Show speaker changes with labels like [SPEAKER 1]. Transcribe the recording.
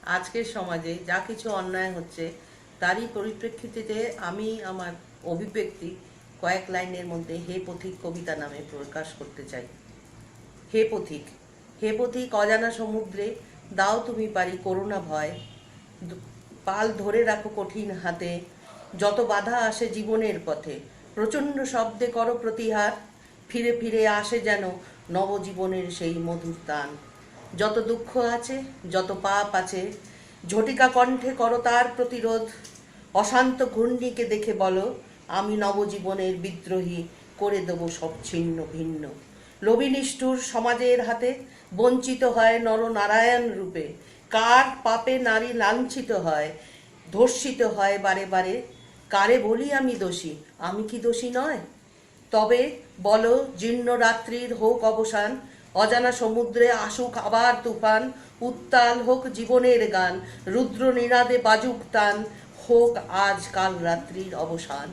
[SPEAKER 1] আজকের সমাজে যা কিছু অন্যায় হচ্ছে তারই পরিপ্রেক্ষিতে আমি আমার অভিব্যক্তি কয়েক লাইনের মধ্যে হে পথিক কবিতা নামে প্রকাশ করতে চাই। হে পথিক, হে পথিক, অজানা সমুদ্রে দাও তুমি পারি করুণা ভয়, পাল ধরে রাখো কঠিন হাতে, যত বাধা আসে জীবনের পথে প্রচণ্ড শব্দে করো প্রতিহার, ফিরে ফিরে আসে যেন নবজীবনের সেই মধুর তান। যত দুঃখ আছে, যত পাপ আছে, ঝটিকা কণ্ঠে করো তার প্রতিরোধ, অশান্ত ঘূর্ণিকে দেখে বলো আমি নবজীবনের বিদ্রোহী, করে দেবো সব ছিন্ন ভিন্ন। লোভী নিষ্ঠুর সমাজের হাতে বঞ্চিত হয় নরনারায়ণ রূপে, কার পাপে নারী লাঞ্ছিত হয়, ধর্ষিত হয় বারে বারে, কারে বলি আমি দোষী, আমি কি দোষী নয়? তবে বলো জীর্ণ রাত্রির হোক অবসান, অজানা সমুদ্রে আসুক আবার তুফান, উত্তাল হোক জীবনের গান, রুদ্র নিনাদে বাজুক টান, হোক আজ কাল রাত্রির অবসান।